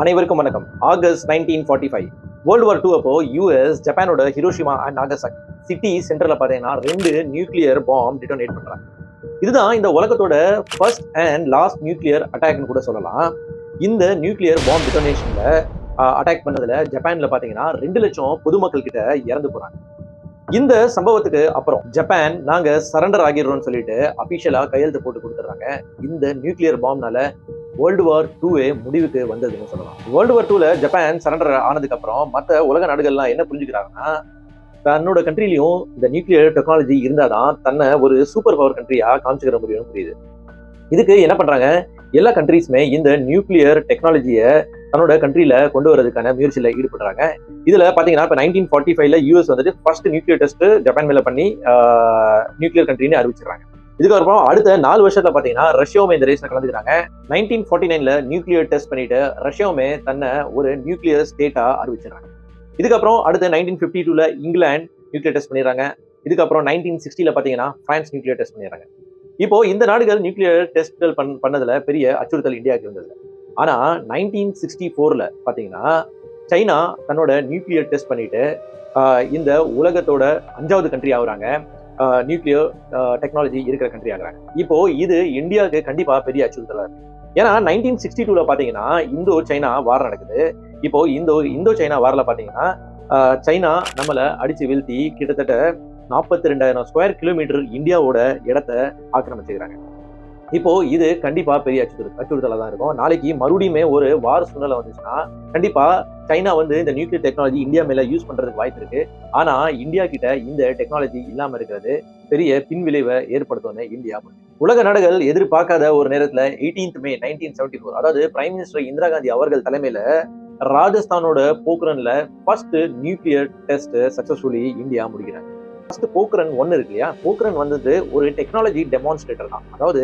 அனைவருக்கும் வணக்கம். August 1945 world war 2 அப்போ யூஎஸ் ஜப்பானோட ஹிரோஷிமா அண்ட் நாகசாகி சிட்டி சென்டர்ல பார்த்தீங்கன்னா 2 நியூக்ளியர் பாம் டிட்டோனேட் பண்றாங்க. இதுதான் இந்த உலகத்தோட ஃபர்ஸ்ட் அண்ட் லாஸ்ட் நியூக்ளியர் அட்டாக்னு கூட சொல்லலாம். இந்த நியூக்ளியர் பாம் டிட்டோனேஷன்ல அட்டாக் பண்ணதுல ஜப்பான்ல பார்த்தீங்கன்னா 2 லட்சம் பொதுமக்கள் கிட்ட இறந்து போறாங்க. இந்த சம்பவத்துக்கு அப்புறம் ஜப்பான் நாங்க சரண்டர் ஆகிடுறோம்னு சொல்லிட்டு அபிஷியலா கையெழுத்து போட்டு கொடுத்துறாங்க. இந்த நியூக்ளியர் பாம்னால வேர்ல்டு வார் 2 முடிவுக்கு வந்ததுன்னு சொல்லலாம். வேர்ல்டு வார் 2ல ஜப்பான் சரண்டர் ஆனதுக்கு அப்புறம் மற்ற உலக நாடுகள்லாம் என்ன புரிஞ்சுக்கிறாங்கன்னா, தன்னோட கண்ட்ரிலையும் இந்த நியூக்ளியர் டெக்னாலஜி இருந்தாதான் தன்னை ஒரு சூப்பர் பவர் கண்ட்ரியா காமிச்சுக்கிற முடியும்னு புரியுது. இதுக்கு என்ன பண்றாங்க, எல்லா கண்ட்ரீஸுமே இந்த நியூக்ளியர் டெக்னாலஜியை தன்னோட கண்ட்ரியில கொண்டு வரதுக்கான முயற்சியில ஈடுபடுறாங்க. இதுல பாத்தீங்கன்னா இப்ப 1945ல யூஎஸ் வந்துட்டு ஃபர்ஸ்ட் நியூக்ளியர் டெஸ்ட் ஜப்பான் மேல பண்ணி நியூக்ளியர் கண்ட்ரின்னு அறிவிச்சிருக்காங்க. இதுக்கப்புறம் அடுத்த 4 வருஷத்துல பாத்தீங்கன்னா ரஷ்யாவுமே இந்த ரேஸ்ல கலந்துக்கிறாங்க. 1949ல நியூக்ளியர் டெஸ்ட் பண்ணிட்டு ரஷ்யாவுமே தன்னை ஒரு நியூக்ளியர் ஸ்டேட்டா அறிவிச்சிடறாங்க. இதுக்கப்புறம் அடுத்த 1952ல இங்கிலாந்து நியூக்ளியர் டெஸ்ட் பண்ணிடுறாங்க. இதுக்கப்புறம் 1960ல பாத்தீங்கன்னா பிரான்ஸ் நியூக்ளியர் டெஸ்ட் பண்ணிடுறாங்க. இப்போ இந்த நாடுகள் நியூக்ளியர் டெஸ்ட்கள் பண்ணதுல பெரிய அச்சுறுத்தல் இந்தியாவுக்கு இருந்தது. ஆனா 1964ல பாத்தீங்கன்னா சைனா தன்னோட நியூக்ளியர் டெஸ்ட் பண்ணிட்டு இந்த உலகத்தோட 5வது கண்ட்ரி ஆகுறாங்க. நியூக்ளியர் டெக்னாலஜி இருக்கிற கண்ட்ரி ஆகுறாங்க. இப்போ இது இந்தியாவுக்கு கண்டிப்பா பெரிய அச்சுறுத்தலா இருக்கு. ஏன்னா 1962ல பாத்தீங்கன்னா இந்தோ சைனா வார் நடக்குது. இப்போ இந்தோ சைனா வார்ல பாத்தீங்கன்னா சைனா நம்மளை அடிச்சு வீழ்த்தி கிட்டத்தட்ட 42,000 ஸ்கொயர் கிலோமீட்டர் இந்தியாவோட இடத்த ஆக்கிரமிச்சுக்கிறாங்க. இப்போ இது கண்டிப்பா பெரிய அச்சுறுத்தலா தான் இருக்கும். நாளைக்கு மறுபடியுமே ஒரு வார் சூழ்நிலை வந்துச்சுன்னா கண்டிப்பா சைனா இந்த நியூக்ளியர் டெக்னாலஜி இந்தியா மேல யூஸ் பண்றதுக்கு வாய்ப்பு இருக்கு. ஆனா இந்தியா கிட்ட இந்த டெக்னாலஜி இல்லாம இருக்கிறது பெரிய பின்விளைவை ஏற்படுத்தும்னு இந்தியா உலக நாடுகள் எதிர்பார்க்காத ஒரு நேரத்துல 18th May 1974 அதாவது பிரைம் மினிஸ்டர் இந்திரா காந்தி அவர்கள் தலைமையில ராஜஸ்தானோட போக்ரன்ல first nuclear test successfully India முடிக்கிறாங்க. ஃபர்ஸ்ட் போக்ரன் 1 இருக்கு இல்லையா, போக்ரன் ஒரு டெக்னாலஜி டெமான்ஸ்ட்ரேட்டர் தான். அதாவது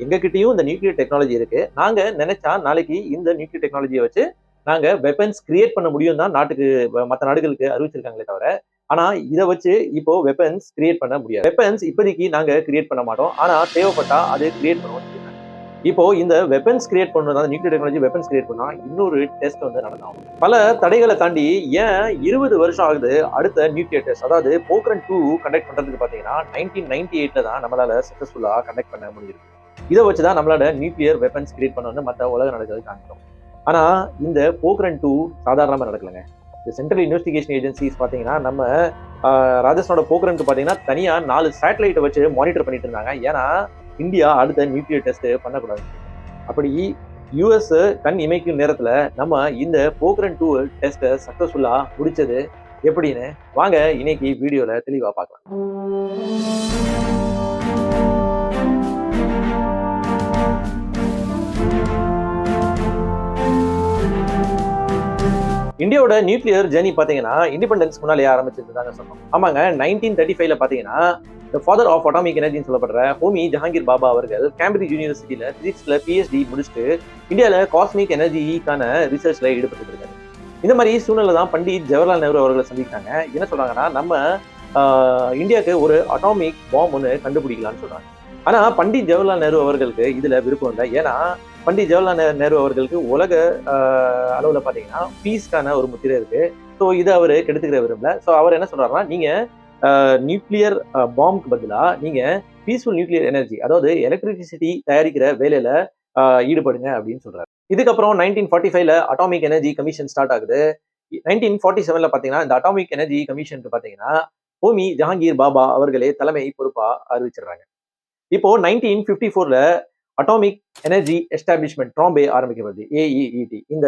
எங்க கிட்டயும் இந்த நியூக்ளியர் டெக்னாலஜி இருக்கு, நாங்க நினைச்சா நாளைக்கு இந்த நியூக்ளியர் டெக்னாலஜியை வச்சு நாங்க வெப்பன்ஸ் கிரியேட் பண்ண முடியும் தான் நாட்டுக்கு மற்ற நாடுகளுக்கு அறிவிச்சிருக்காங்களே தவிர, ஆனா இதை வச்சு இப்போ வெப்பன்ஸ் கிரியேட் பண்ண முடியாது. வெப்பன்ஸ் இப்போதைக்கு நாங்க கிரியேட் பண்ண மாட்டோம், ஆனா தேவைப்பட்டா அது கிரியேட் பண்ணுவோம். இப்போ இந்த வெப்பன்ஸ் கிரியேட் பண்ணணும், நியூக்ளியர் டெக்னாலஜி வெப்பன்ஸ் கிரியேட் பண்ணா இன்னொரு டெஸ்ட் நடந்தாகும். பல தடைகளை தாண்டி ஏன் 20 வருஷம் ஆகுது அடுத்த நியூக்ளியர் டெஸ்ட், அதாவது போக்ரன் 2 கண்டக்ட் பண்றதுக்கு பாத்தீங்கன்னா 1998ல தான் நம்மளால சக்சஸ்ஃபுல்லா கண்டக்ட் பண்ண முடிஞ்சிருக்கு. இதை வச்சுதான் நம்மளோட நியூக்ளியர் வெப்பன்ஸ் கிரியேட் பண்ணணும்னு மற்ற உலக நாடுகள் காண்கிறோம். ஆனா இந்த போக்ரன் 2 சாதாரணமா நடக்கலங்க. இந்த சென்ட்ரல் இன்வெஸ்டிகேஷன் ஏஜென்சிஸ் பாத்தீங்கன்னா நம்ம ராஜஸ்தானோட போக்ரன் 2 பாத்தீங்கன்னா தனியா 4 சேட்டலைட்டை வச்சு மானிட்டர் பண்ணிட்டு இருந்தாங்க. ஏன்னா இந்தியா அடுத்த நியூக்ளியர் டெஸ்ட் பண்ணக்கூடாது. அப்படி யூஎஸ் கண் இமைக்கும் நேரத்துல நம்ம இந்த போக்ரன் 2 டெஸ்ட்டை சக்சஸ்ஃபுல்லா முடிச்சது எப்படின்னு வாங்க இன்னைக்கு வீடியோல தெளிவா பார்க்கலாம். இந்தியாவோட நியூக்ளியர் ஜெர்னி பாத்தீங்கன்னா இண்டிபெண்டன்ஸ் முன்னாலே ஆரம்பிச்சிருந்தாங்க சொன்னோம். ஆமாங்க, 1935ல பாத்தீங்கன்னா ஃபாதர் ஆஃப் அட்டாமிக் எனர்ஜின்னு சொல்லப்படுற ஹோமி ஜஹாங்கீர் பாபா அவர்கள் கேம்பிரிட்ஜ் யூனிவர்சிட்டியில பிசிக்ஸ்ல PhD முடிச்சுட்டு இந்தியாவில காஸ்மிக் எனர்ஜிக்கான ரிசர்ச்ல ஈடுபட்டு இருக்காரு. இந்த மாதிரி சூழ்நிலை தான் பண்டிட் ஜவஹர்லால் நேரு அவர்களை சந்திக்கிறாங்க. என்ன சொல்றாங்கன்னா, நம்ம இந்தியாவுக்கு ஒரு அட்டாமிக் பாம் ஒன்று கண்டுபிடிக்கலாம்னு சொல்றாங்க. ஆனா பண்டிட் ஜவஹர்லால் நேரு அவர்களுக்கு இதுல விருப்பம் இல்லை. ஏன்னா பண்டிட் ஜவஹர்லால் நேரு அவர்களுக்கு உலக அளவுல பாத்தீங்கன்னா பீஸ்க்கான ஒரு முத்திரை இருக்கு. ஸோ இதை அவரு கெடுத்துக்கிற விரும்பல. ஸோ அவர் என்ன சொல்றாருன்னா, நீங்க நியூக்ளியர் பாம்புக்கு பதிலா நீங்க பீஸ்ஃபுல் நியூக்ளியர் எனர்ஜி, அதாவது எலக்ட்ரிசிட்டி தயாரிக்கிற வேலையில ஈடுபடுங்க அப்படின்னு சொல்றாரு. இதுக்கப்புறம் 1945ல அட்டாமிக் எனர்ஜி கமிஷன் ஸ்டார்ட் ஆகுது. 1947ல பாத்தீங்கன்னா இந்த அட்டாமிக் எனர்ஜி கமிஷனுக்கு பாத்தீங்கன்னா ஹோமி ஜஹாங்கீர் பாபா அவர்களே தலைமை பொறுப்பா அறிவிச்சிடுறாங்க. இப்போ 1954ல அட்டாமிக் எனர்ஜி எஸ்டாப்ளிஷ்மெண்ட் ட்ராம்பே ஆரம்பிக்கப்படுது, AEET. இந்த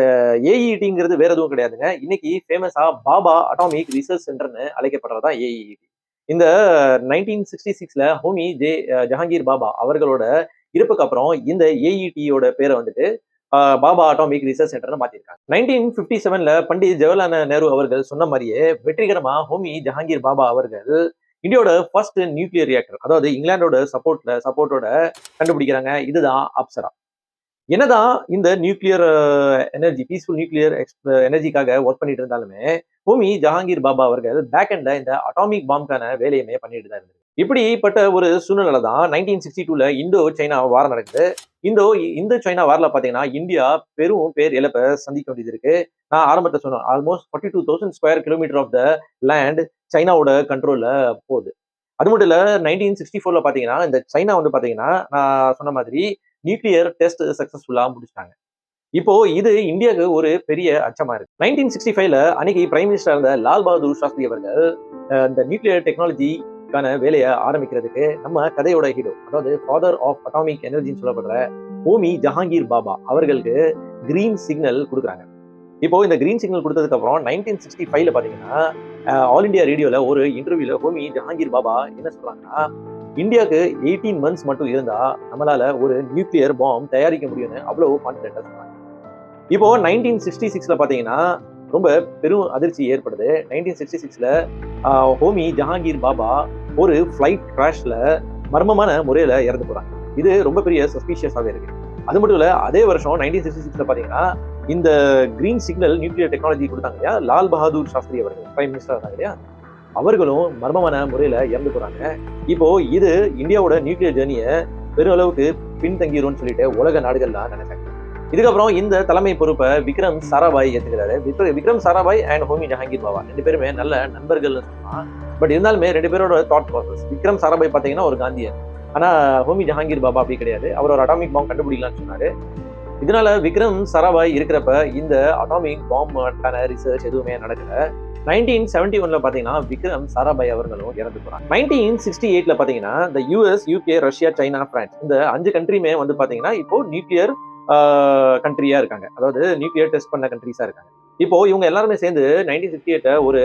AEETங்கிறது வேற எதுவும் கிடையாதுங்க. இன்னைக்கு ஃபேமஸா பாபா அட்டாமிக் ரிசர்ச் சென்டர்னு அழைக்கப்படுறதா AEET. இந்த 1966ல ஹோமி ஜஹாங்கீர் பாபா அவர்களோட இருப்புக்கு அப்புறம் இந்த AEETயோட பேரை பாபா அட்டாமிக் ரிசர்ச் சென்டர்னு மாத்திருக்காங்க. 1957ல பண்டிட் ஜவஹர்லால் நேரு அவர்கள் சொன்ன மாதிரியே வெற்றிகரமா ஹோமி ஜஹாங்கீர் பாபா அவர்கள் இந்தியாவோட ஃபர்ஸ்ட் நியூக்ளியர் ரியாக்டர், அதாவது இங்கிலாந்தோட சப்போர்ட்டோட கண்டுபிடிக்கிறாங்க. இதுதான் அப்சரா. என்னதான் இந்த நியூக்ளியர் எனர்ஜி, பீஸ்ஃபுல் நியூக்ளியர் எனர்ஜிக்காக ஒர்க் பண்ணிட்டு இருந்தாலுமே ஹோமி ஜஹாங்கீர் பாபா அவர்கள் பேக் எண்ட்ல இந்த அட்டாமிக் பாம்கான வேலையுமே பண்ணிட்டு தான் இருந்தாரு. இப்படிப்பட்ட ஒரு சூழ்நிலை தான் 1962ல இந்தோ சைனா வார் நடக்குது. இந்தோ இந்தோ சைனா வார்ல பாத்தீங்கன்னா இந்தியா பெரும் பேர் இழப்பை சந்திக்க வேண்டியது இருக்கு. நான் ஆரம்பத்துல சொன்னேன், almost 42,000 square kilometre of the land சைனாவோட கண்ட்ரோல்ல போகுது. அது மட்டும் இல்ல 1964ல பாத்தீங்கன்னா இந்த சைனா வந்து பாத்தீங்கன்னா நான் சொன்ன மாதிரி நியூக்ளியர் டெஸ்ட் சக்சஸ்ஃபுல்லா முடிச்சிட்டாங்க. இப்போ இது இந்தியாவுக்கு ஒரு பெரிய அச்சமா இருக்கு. 1965ல அன்னைக்கு பிரைம் மினிஸ்டர் இருந்த லால் பகதூர் சாஸ்திரி அவர்கள் இந்த நியூக்ளியர் டெக்னாலஜிக்கான வேலையை ஆரம்பிக்கிறதுக்கு நம்ம கதையோட ஹீரோ, அதாவது ஃபாதர் ஆஃப் அட்டாமிக் எனர்ஜின்னு சொல்லப்படுற ஹோமி ஜஹாங்கீர் பாபா அவர்களுக்கு கிரீன் சிக்னல் கொடுக்குறாங்க. இப்போ இந்த கிரீன் சிக்னல் கொடுத்ததுக்கு அப்புறம் 1965ல பாத்தீங்கன்னா ஆல் இந்தியா ரேடியோல ஒரு இன்டர்வியூல ஹோமி ஜஹாங்கீர் பாபா என்ன சொல்றாங்கன்னா, இந்தியாவுக்கு 18 மந்த்ஸ் மட்டும் இருந்தா நம்மளால ஒரு நியூக்ளியர் பாம் தயாரிக்க முடியும்னு அவ்வளவு கான்பிடென்டா சொன்னாங்க. இப்போ 1966ல பாத்தீங்கன்னா ரொம்ப பெரும் அதிர்ச்சி ஏற்படுது. 1966ல ஹோமி ஜஹாங்கீர் பாபா ஒரு ஃபிளைட் கிராஷ்ல மர்மமான முறையில இறந்து போறாங்க. இது ரொம்ப பெரிய சஸ்பீஷியஸாவே இருக்கு. அது மட்டும் இல்ல, அதே வருஷம் 1966ல பாத்தீங்கன்னா இந்த கிரீன் சிக்னல் நியூக்ளியர் டெக்னாலஜி கொடுத்தாங்க இல்லையா, லால் பகதூர் சாஸ்திரி அவர்கள் பிரைம் மினிஸ்டர் இருந்தாங்க இல்லையா, அவர்களும் மர்மமான முறையில இறந்து போறாங்க. இப்போ இது இந்தியாவோட நியூக்ளியர் ஜேர்னியை பெரும் அளவுக்கு பின்தங்கிரும்னு சொல்லிட்டு உலக நாடுகள்லாம் நினைச்சாங்க. இதுக்கப்புறம் இந்த தலைமை பொறுப்பை விக்ரம் சாராபாய் ஏத்துக்கிறாரு. விக்ரம் சாராபாய் அண்ட் ஹோமி ஜஹாங்கீர் பாபா ரெண்டு பேருமே நல்ல நண்பர்கள்னு சொல்லலாம். பட் இருந்தாலுமே ரெண்டு பேரோட தாட் ப்ராசஸ், விக்ரம் சாராபாய் பாத்தீங்கன்னா ஒரு காந்தியன், ஆனா ஹோமி ஜஹாங்கீர் பாபா அப்படி கிடையாது. அவர் ஒரு அட்டாமிக் பாம் கண்டுபிடிக்கலாம்னு சொன்னாரு. இதனால விக்ரம் சாராபாய் இருக்கிறப்ப இந்த அட்டாமிக் பாம்பான ரிசர்ச் எதுவுமே நடக்கல. 1971ல பாத்தீங்கன்னா விக்ரம் சாராபாய் அவர்களும் இறந்து போறாங்க. 1968ல பாத்தீங்கன்னா இந்த US, UK, Russia, China, France இந்த 5 கண்ட்ரியுமே வந்து பாத்தீங்கன்னா இப்போ நியூக்ளியர் கண்ட்ரியா இருக்காங்க. அதாவது நியூக்ளியர் டெஸ்ட் பண்ண கண்ட்ரிஸா இருக்காங்க. இப்போ இவங்க எல்லாருமே சேர்ந்து 1968 ஒரு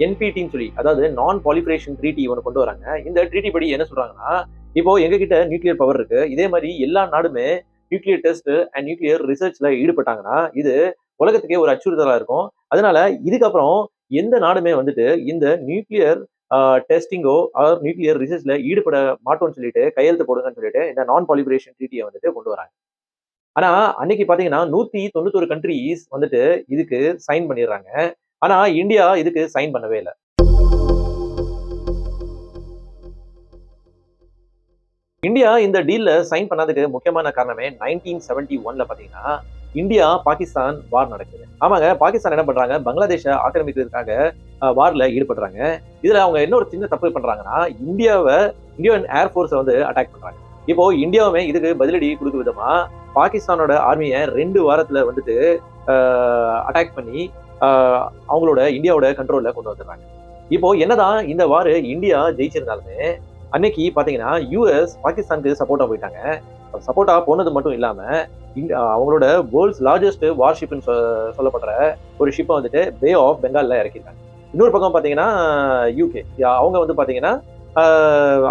என்பிடின்னு சொல்லி, அதாவது நான் பாலிஃபரேஷன் ட்ரீட்டி ஒன்று கொண்டு வராங்க. இந்த ட்ரீட்டி படி என்ன சொல்றாங்கன்னா, இப்போ எங்க கிட்ட நியூக்ளியர் பவர் இருக்கு, இதே மாதிரி எல்லா நாடுமே நியூக்ளியர் டெஸ்ட் அண்ட் நியூக்ளியர் ரிசர்ச்ல ஈடுபட்டாங்கன்னா இது உலகத்துக்கே ஒரு அச்சுறுத்தலா இருக்கும். அதனால இதுக்கப்புறம் எந்த நாடுமே வந்துட்டு இந்த நியூக்ளியர் டெஸ்டிங்கோ ஆர் நியூக்ளியர் ரிசர்ச்ல ஈடுபட மாட்டோம்னு சொல்லிட்டு கையெழுத்து போடுங்கன்னு சொல்லிட்டு இந்த நான் பாலிஃபரேஷன் ட்ரீட்டியை வந்துட்டு கொண்டு வராங்க. ஆனா அன்னைக்கு பாத்தீங்கன்னா 191 கண்ட்ரிஸ் வந்துட்டு இதுக்கு சைன் பண்ணிடுறாங்க. ஆனா இந்தியா இதுக்கு சைன் பண்ணவே இல்லை. இந்தியா இந்த டீல்ல சைன் பண்ணதுக்கு முக்கியமான காரணமே 1971ல பாத்தீங்கன்னா இந்தியா பாகிஸ்தான் வார் நடக்குது. ஆமாங்க, பாகிஸ்தான் என்ன பண்றாங்க, பங்களாதேஷை ஆக்கிரமிக்கிறதுக்காக வார்ல ஈடுபடுறாங்க. இதுல அவங்க என்ன ஒரு சின்ன தப்பு பண்றாங்கன்னா, இந்தியன் ஏர்போர்ஸை வந்து அட்டாக் பண்றாங்க. இப்போ இந்தியாவுமே இதுக்கு பதிலடி கொடுக்கும் விதமா பாகிஸ்தானோட ஆர்மியை 2 வாரத்துல வந்துட்டு அட்டாக் பண்ணி அவங்களோட இந்தியாவோட கண்ட்ரோல்ல கொண்டு வந்துடுறாங்க. இப்போ என்னதான் இந்த வார் இந்தியா ஜெயிச்சிருந்தாலுமே அன்னைக்கு பாத்தீங்கன்னா யூஎஸ் பாகிஸ்தானுக்கு சப்போர்ட்டா போயிட்டாங்க. சப்போர்ட்டா போனது மட்டும் இல்லாம அவங்களோட வேர்ல்ட்ஸ் லார்ஜஸ்ட் வார்ஷிப்னு சொல்லப்படுற ஒரு ஷிப்பை வந்துட்டு பே ஆஃப் பெங்கால்ல இறக்கிருக்காங்க. இன்னொரு பக்கம் பாத்தீங்கன்னா யூகே அவங்க வந்து பாத்தீங்கன்னா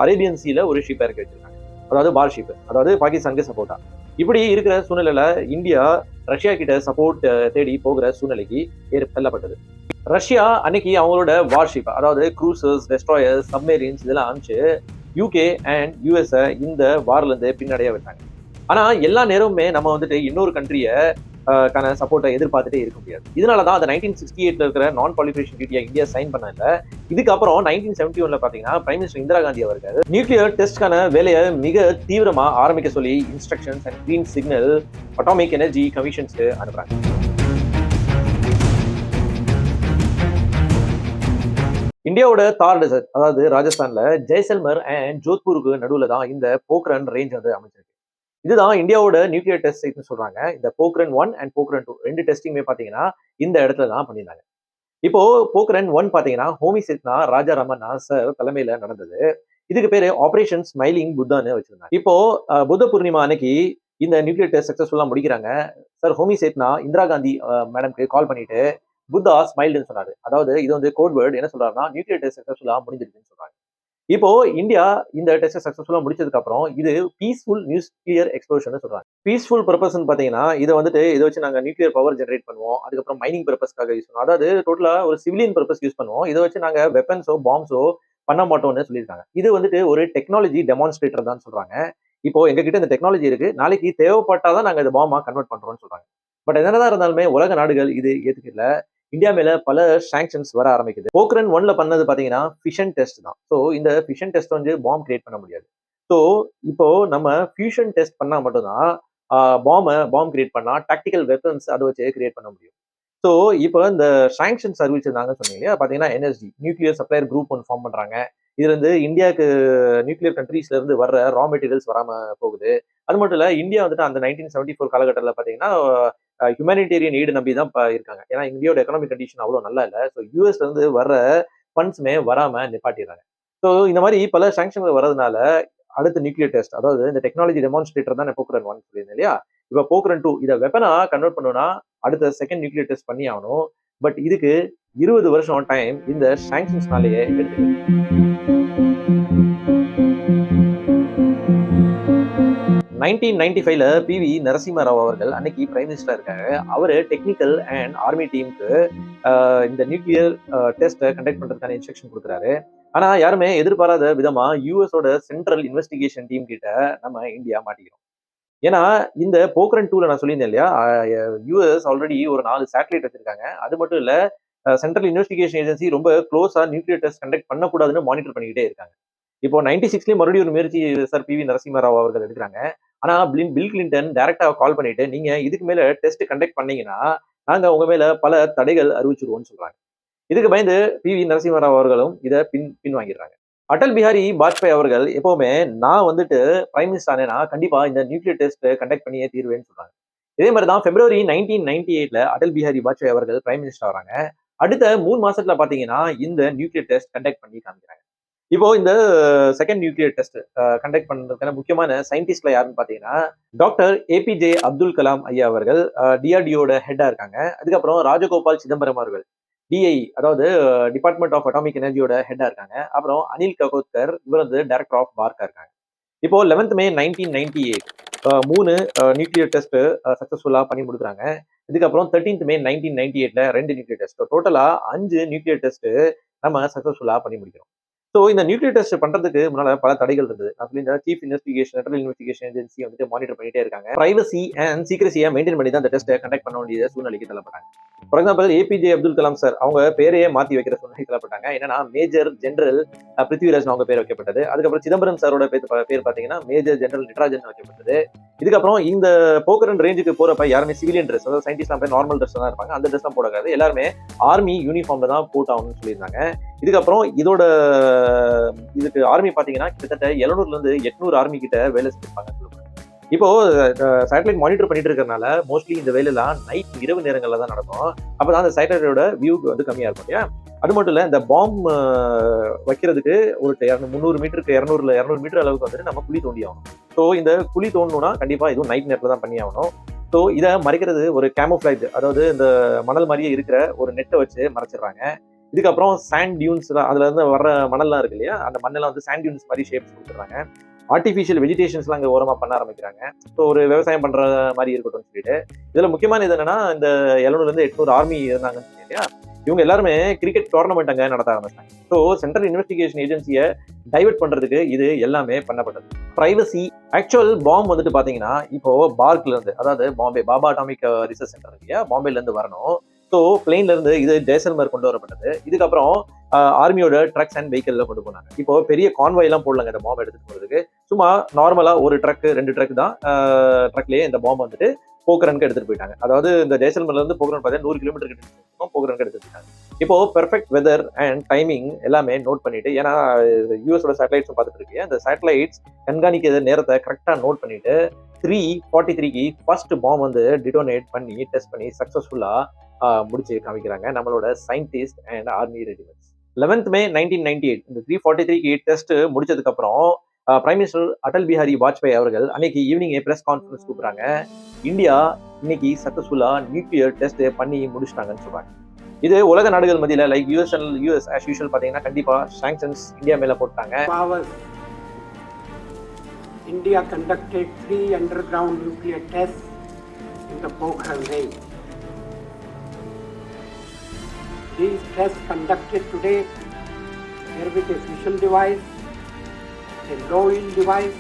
அரேபியன் சீல ஒரு ஷிப்பை இறக்கி வச்சிருக்காங்க, அதாவது வார்ஷிப், அதாவது பாகிஸ்தானுக்கு சப்போர்ட்டா. இப்படி இருக்கிற சூழ்நிலையில இந்தியா ரஷ்யா கிட்ட சப்போர்ட் தேடி போகிற சூழ்நிலைக்கு தள்ளப்பட்டது. ரஷ்யா அன்னைக்கு அவங்களோட வார்ஷிப், அதாவது க்ரூசர்ஸ், டெஸ்ட்ராயர்ஸ், சப்மேரின்ஸ் இதெல்லாம் அனுப்பிச்சு யூகே அண்ட் யூஎஸ் இந்த வார்ல இருந்து பின்னடைய விட்டாங்க. ஆனா எல்லா நேரமுமே நம்ம வந்துட்டு இன்னொரு கண்ட்ரிய சப்போர்ட்டை எதிர்பார்த்துட்டே இருக்க முடியாது. இதனாலதான் அந்த 1968ல இருக்கிற நான் பாலிஃபரேஷன் ட்ரீட்டியை இந்தியா சைன் பண்ணல. இதுக்கப்புறம் 1971ல பாத்தீங்கன்னா பிரைம் மினிஸ்டர் இந்திரா காந்தி அவர்கள் நியூக்ளியர் டெஸ்ட்கான வேலையை மிக தீவிரமா ஆரம்பிக்க சொல்லி instructions and green signal atomic energy கமிஷன்ஸ்க்கு அனுப்புறாங்க. இந்தியாவோட தார் டெசர்ட், அதாவது ராஜஸ்தான்ல ஜெய்சல்மர் அண்ட் ஜோத்பூருக்கு நடுவுல தான் இந்த போக்ரன் ரேஞ்ச் வந்து அமைச்சிருக்கு. இதுதான் இந்தியாவோட நியூக்ளியர் டெஸ்ட் சைட்னு சொல்றாங்க. இந்த போக்ரன் 1 அண்ட் போக்ரன் 2 2 டெஸ்டிங்குமே பாத்தீங்கன்னா இந்த இடத்துல தான் பண்ணியிருந்தாங்க. இப்போ போக்ரன் 1 பாத்தீங்கன்னா ஹோமி சேத்னா ராஜா ரமண்ணா சார் தலைமையில நடந்தது. இதுக்கு பேரு ஆபரேஷன் ஸ்மைலிங் புத்தான்னு வச்சிருந்தாங்க. இப்போ புத்த பூர்ணிமா அன்னைக்கு இந்த நியூக்ளியர் டெஸ்ட் சக்சஸ்ஃபுல்லா முடிக்கிறாங்க. சார் ஹோமி சேத்னா இந்திரா காந்தி மேடம்க்கு கால் பண்ணிட்டு புத்தா ஸ்மைல்டுன்னு சொன்னாரு. அதாவது இது வந்து கோட் வேர்டு, என்ன சொல்றாருன்னா நியூக்ளியர் டெஸ்ட் சக்சஸ்ஃபுல்லா முடிஞ்சிருக்குன்னு சொல்றாங்க. இப்போ இந்தியா இந்த டெஸ்ட் சக்சஸ்ஃபுல்லா முடிச்சதுக்கு அப்புறம் இது பீஸ்ஃபுல் நியூக்ளியர் எக்ஸ்ப்ளோஷன் சொல்றாங்க. பீஸ்ஃபுல் பர்பஸ் பாத்தீங்கன்னா இதை வந்துட்டு இதை வச்சு நாங்க நியூக்ளியர் பவர் ஜெனரேட் பண்ணுவோம், அதுக்கப்புறம் மைனிங் பர்பஸ்க்காக யூஸ் பண்ணுவோம், அதாவது டோட்டலா ஒரு சிவிலியன் பர்பஸ் யூஸ் பண்ணுவோம், இதை வச்சு நாங்க வெப்பன்ஸோ பாம்ஸோ பண்ண மாட்டோம்னு சொல்லியிருக்காங்க. இது வந்துட்டு ஒரு டெக்னாலஜி டெமான்ஸ்ட்ரேட்டர் தான் சொல்றாங்க. இப்போ எங்க கிட்ட இந்த டெக்னாலஜி இருக்கு, நாளைக்கு தேவைப்பட்டாதான் நாங்க இந்த பாமா கன்வெர்ட் பண்றோம்னு சொல்றாங்க. பட் என்னதான் இருந்தாலுமே உலக நாடுகள் இது ஏத்துக்கல. இந்தியா மேல பல சாங்ஷன்ஸ் வர ஆரம்பிக்குது. போக்ரன் 1ல பண்ணது பாத்தீங்கன்னா ஃபிஷன் டெஸ்ட் தான். ஸோ இந்த ஃபிஷன் டெஸ்ட் வந்து பாம் கிரியேட் பண்ண முடியாது. ஸோ இப்போ நம்ம ஃபியூஷன் டெஸ்ட் பண்ணா மட்டும்தான் பாம் கிரியேட் பண்ணா டாக்டிக்கல் வெப்பன்ஸ் அதை வச்சு கிரியேட் பண்ண முடியும். ஸோ இப்போ இந்த சாங்ஷன்ஸ் அறிவிச்சிருந்தாங்கன்னு சொன்னீங்க இல்லையா, பாத்தீங்கன்னா என்எஸ்டி நியூக்ளியர் சப்ளையர் குரூப் ஒன்று ஃபார்ம் பண்றாங்க. இதுல இருந்து இந்தியாவுக்கு நியூக்ளியர் கண்ட்ரீஸ்ல இருந்து வர்ற ரா மெட்டீரியல்ஸ் வராம போகுது. அது மட்டும் இல்ல, இந்தியா வந்துட்டு அந்த 1974 காலகட்டத்தில் பாத்தீங்கன்னா ஹியூமனிடேரியன் எய்டு நம்பி தான் இருக்காங்க. ஏன்னா இந்தியாவோட எக்கனாமிக் கண்டிஷன் அவ்வளவு நல்லா இல்லை. ஸோ யூஎஸ்ல இருந்து வர்ற ஃபண்ட்ஸுமே வராம நிப்பாட்டிடுறாங்க. ஸோ இந்த மாதிரி பல சாங்ஷன்கள் வர்றதுனால அடுத்த நியூக்ளியர் டெஸ்ட், அதாவது இந்த டெக்னாலஜி டெமான்ஸ்ட்ரேட்டர் தான் போக்ரன் 1 சொல்லியிருந்தேன் இல்லையா, இப்போ போக்ரன் 2 இதை வெப்பனா கன்வெர்ட் பண்ணணும்னா அடுத்த செகண்ட் நியூக்ளியர் டெஸ்ட் பண்ணி ஆகணும். பட் இதுக்கு 20 வருஷம் டைம் இந்த சாங்ஷன்ஸ்னாலேயே எடுத்துக்கு. 1995ல PV நரசிம்ம ராவ் அவர்கள் அன்னைக்கு பிரைம் மினிஸ்டரா இருக்காரு. அவரு டெக்னிக்கல் அண்ட் ஆர்மி டீமுக்கு இந்த நியூக்ளியர் டெஸ்ட்டை கண்டக்ட் பண்றதுக்கான இன்ஸ்ட்ரக்ஷன் கொடுக்குறாரு. ஆனா யாருமே எதிர்பாராத விதமா யூஎஸோட சென்ட்ரல் இன்வெஸ்டிகேஷன் டீம் கிட்ட நம்ம இந்தியா மாட்டிக்கிறோம். ஏன்னா இந்த போக்ரன் 2ல நான் சொல்லியிருந்தேன் இல்லையா, யூஎஸ் ஆல்ரெடி ஒரு 4 சேட்டலைட் வச்சிருக்காங்க. அது மட்டும் இல்ல, சென்ட்ரல் இன்வெஸ்டிகேஷன் ஏஜென்சி ரொம்ப க்ளோஸா நியூக்ளியர் டெஸ்ட் கண்டக்ட் பண்ணக்கூடாதுன்னு மானிட்டர் பண்ணிக்கிட்டே இருக்காங்க. இப்போ 96லயும் மறுபடியும் ஒரு முயற்சி சார் PV நரசிம்ம ராவ் அவர்கள் எடுக்கிறாங்க. ஆனா பில் கிளின்டன் டைரக்டா கால் பண்ணிட்டு, நீங்க இதுக்கு மேல டெஸ்ட் கண்டக்ட் பண்ணீங்கன்னா நாங்க உங்க மேல பல தடைகள் அறிவிச்சிருவோம்னு சொல்றாங்க. இதுக்கு பயந்து PV நரசிம்ம ராவ் அவர்களும் இதை பின் வாங்கிடுறாங்க. அடல் பிஹாரி வாஜ்பாய் அவர்கள் எப்பவுமே நான் வந்துட்டு பிரைம் மினிஸ்டர் ஆனேன்னா கண்டிப்பா இந்த நியூக்ளியர் டெஸ்ட் கண்டக்ட் பண்ணியே தீர்வேன்னு சொல்றாங்க. இதே மாதிரி தான் February 1998ல அடல் பிஹாரி வாஜ்பாய் அவர்கள் பிரைம் மினிஸ்டர் ஆகிறாங்க. அடுத்த 3 மாசத்துல பாத்தீங்கன்னா இந்த நியூக்ளியர் டெஸ்ட் கண்டக்ட் பண்ணி காமிக்கிறாங்க. இப்போ இந்த செகண்ட் நியூக்ளியர் டெஸ்ட் கண்டக்ட் பண்றதுக்கான முக்கியமான சயின்டிஸ்ட்ல யாருன்னு பாத்தீங்கன்னா டாக்டர் APJ அப்துல் கலாம் ஐயா அவர்கள் DRDOட ஹெட்டா இருக்காங்க. அதுக்கப்புறம் ராஜகோபால் சிதம்பரம் அவர்கள் DI, அதாவது டிபார்ட்மெண்ட் ஆஃப் அட்டாமிக் எனர்ஜியோட ஹெட்டா இருக்காங்க. அப்புறம் அனில் ககோத்கர், இவர் வந்து டைரக்டர் ஆஃப் பார்க்கா இருக்காங்க. இப்போ 11th May 1998 3 நியூக்ளியர் டெஸ்ட் சக்சஸ்ஃபுல்லா பண்ணி முடிக்கிறாங்க. இதுக்கப்புறம் 13th May 1998ல 2 நியூக்ளியர் டெஸ்ட், டோட்டலா 5 நியூக்ளியர் டெஸ்ட் நம்ம சக்சஸ்ஃபுல்லா பண்ணி முடிக்கிறோம். ஸோ இந்த நியூக்ளியர் டெஸ்ட் பண்றதுக்கு முன்னால பல தடைகள் இருந்தது. அப்படி இந்த chief investigation central investigation agency வந்துட்டு மானிட்டர் பண்ணிட்டே இருக்காங்க. பிரைவசி அண்ட் சீக்ரஸியை மெயின்டைன் பண்ணி தான் இந்த டெஸ்ட்டை கண்டக்ட் பண்ண வேண்டிய சூழ்நிலைக்கு தள்ளப்பட்டாங்க. For example APJ Abdul Kalam sir அவங்க பேரையே மாத்தி வைக்கிற சூழ்நிலைக்கு தள்ளப்பட்டாங்க. என்னன்னா மேஜர் ஜெனரல் பிருத்விராஜ் அவங்க பேர் வைக்கப்பட்டது. அதுக்கப்புறம் சிதம்பரம் சாரோட பேர் பாத்தீங்கன்னா மேஜர் ஜெனரல் நிட்ராஜன் வைக்கப்பட்டது. இதுக்கப்புறம் இந்த போக்ரன் ரேஞ்சுக்கு போறப்ப யாருமே சிவிலியன் ட்ரெஸ், அதாவது சயின்டிஸ்ட் நார்மல் ட்ரெஸ் தான் இருப்பாங்க. அந்த ட்ரெஸ் தான் போடாது, எல்லாருமே ஆர்மி யூனிஃபார்ம்ல தான் போட்டாகணும்னு சொல்லியிருந்தாங்க. இதுக்கப்புறம் இதுக்கு ஆர்மி பாத்தீங்கன்னா கிட்டத்தட்ட 700ல இருந்து 800 ஆர்மி கிட்ட வேலை செஞ்சிருப்பாங்க. இப்போ சேட்டலைட் மானிட்டர் பண்ணிட்டு இருக்கிறதுனால மோஸ்ட்லி இந்த வேலையெல்லாம் நைட் இரவு நேரங்கள்ல தான் நடக்கும். அப்பதான் அந்த சேட்டலைட்டோட வியூ வந்து கம்மியா இருக்கும் இல்லையா. அது மட்டும் இல்ல, இந்த பாம் வைக்கிறதுக்கு ஒரு 300 மீட்டருக்கு 200 மீட்டர் அளவுக்கு வந்துட்டு நம்ம குழி தோண்டி ஆகணும். ஸோ இந்த குழி தோண்டணும்னா கண்டிப்பா இதுவும் நைட் நேரத்துல தான் பண்ணி ஆகணும். ஸோ இதை மறைக்கிறது ஒரு கேமோஃபிளாஜ், அதாவது இந்த மணல் மாதிரியே இருக்கிற ஒரு நெட்டை வச்சு மறைச்சிடுறாங்க. இதுக்கப்புறம் சாண்ட் டியூன்ஸ் தான், அதுல இருந்து வர்ற மணல்லாம் இருக்கு இல்லையா, அந்த மண்ணெல்லாம் வந்து சாண்ட் டியூன்ஸ் மாதிரி ஷேப்ஸ் கொடுத்துறாங்க. ஆர்டிஃபிஷியல் வெஜிடேஷன்ஸ்லாம் அங்கே ஓரமா பண்ண ஆரம்பிக்கிறாங்க. ஸோ ஒரு விவசாயம் பண்ற மாதிரி இருக்கட்டும்னு சொல்லிட்டு. இதுல முக்கியமான இது என்னன்னா, இந்த 700ல இருந்து 800 ஆர்மி இருந்தாங்கன்னு சொல்லி இல்லையா, இவங்க எல்லாருமே கிரிக்கெட் டோர்னமெண்ட் அங்க நடத்த ஆரம்பிச்சாங்க. ஸோ சென்ட்ரல் இன்வெஸ்டிகேஷன் ஏஜென்சியை டைவர்ட் பண்றதுக்கு இது எல்லாமே பண்ணப்பட்டது. பிரைவசி, ஆக்சுவல் பாம் வந்துட்டு பாத்தீங்கன்னா இப்போ பார்க்ல இருந்து, அதாவது பாபா அட்டாமிக் ரிசர்ச் சென்டர் இல்லையா, பாம்பேல இருந்து வரணும். ஸோ பிளெயின்ல இருந்து இது ஜெய்சல்மர் கொண்டு வரப்பட்டது. இதுக்கப்புறம் ஆர்மியோட ட்ரக்ஸ் அண்ட் வெஹிக்கிள்ல கொண்டு போனாங்க. இப்போ பெரிய கான்வாய் எல்லாம் போடலாங்க இந்த பாம்பை எடுத்துட்டு போறதுக்கு. சும்மா நார்மலா ஒரு ட்ரக் 2 ட்ரக் தான், ட்ரக்லயே இந்த பாம்பு வந்துட்டு போக்ரனுக்கு எடுத்துட்டு போயிட்டாங்க. அதாவது இந்த ஜெய்சல்மர்ல இருந்து போக்ரன் பார்த்தீங்கன்னா 100 கிலோமீட்டர் கிட்ட போக்ரனுக்கு எடுத்துட்டு போயிட்டாங்க. இப்போ பெர்ஃபெக்ட் வெதர் அண்ட் டைமிங் எல்லாமே நோட் பண்ணிட்டு, ஏன்னா யூஎஸோட சேட்டலைட்ஸும் பார்த்துட்டு இருக்கு, அந்த சேட்டலைட்ஸ் கண்காணிக்கிற நேரத்தை கரெக்டா நோட் பண்ணிட்டு 3:43க்கு ஃபர்ஸ்ட் பாம் வந்து டிட்டோனேட் பண்ணி டெஸ்ட் பண்ணி சக்சஸ்ஃபுல்லா முடிச்சு காமிக்கிறாங்க நம்மளோட scientist and army regiments. 11th May 1998 இந்த 3:43க்கு டெஸ்ட் முடிச்சதுக்கு அப்புறம் பிரைம் மினிஸ்டர் அடல் பிஹாரி வாஜ்பாய் அவர்கள் அன்னைக்கு ஈவினிங் பிரஸ் கான்ஃபரன்ஸ் கூப்பிடுறாங்க. இந்தியா இன்னைக்கு சக்சஸ்ஃபுல்லா நியூக்ளியர் டெஸ்ட் பண்ணி முடிச்சிட்டாங்கன்னு சொல்றாங்க. இது உலக நாடுகள் மத்தியில லைக் யூஎஸ் as usual பாத்தீங்கன்னா கண்டிப்பா சாங்ஷன்ஸ் இந்தியா மேல போட்டாங்க. India conducted 3 underground nuclear tests in the Pokhran range. These tests conducted today were with a fission device, a low yield device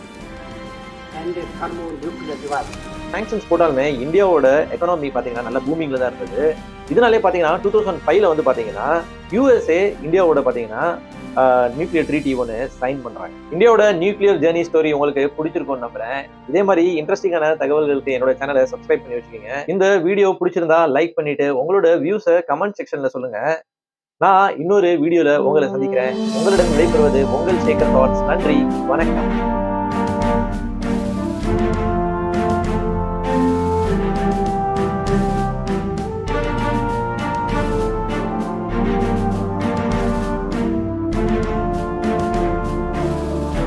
and a thermonuclear device. Sanctions போட்டாலுமே இந்தியாவோட economy பாத்தீங்கன்னா நல்ல பூமிங்ல தான் இருந்தது. இதனாலே பாத்தீங்கன்னா 2005ல வந்து பாத்தீங்கன்னா யூஎஸ்ஏ இந்தியாவோட பாத்தீங்கன்னா நியூக்ளியர் ட்ரீட்டி ஒன்று சைன் பண்றாங்க. இந்தியாவோட நியூக்ளியர் ஜேர்னி ஸ்டோரி உங்களுக்கு பிடிச்சிருக்கும்னு நம்புறேன். இதே மாதிரி இன்ட்ரெஸ்டிங்கான தகவல்களுக்கு என்னோட சேனலை சப்ஸ்கிரைப் பண்ணி வச்சுக்கோங்க. இந்த வீடியோ பிடிச்சிருந்தா லைக் பண்ணிட்டு உங்களோட வியூஸை கமெண்ட் செக்ஷன்ல சொல்லுங்க. நான் இன்னொரு வீடியோல உங்களை சந்திக்கிறேன். உங்களிடம் விடைபெறுவது உங்கள் சேகர் தாட்ஸ். நன்றி, வணக்கம்.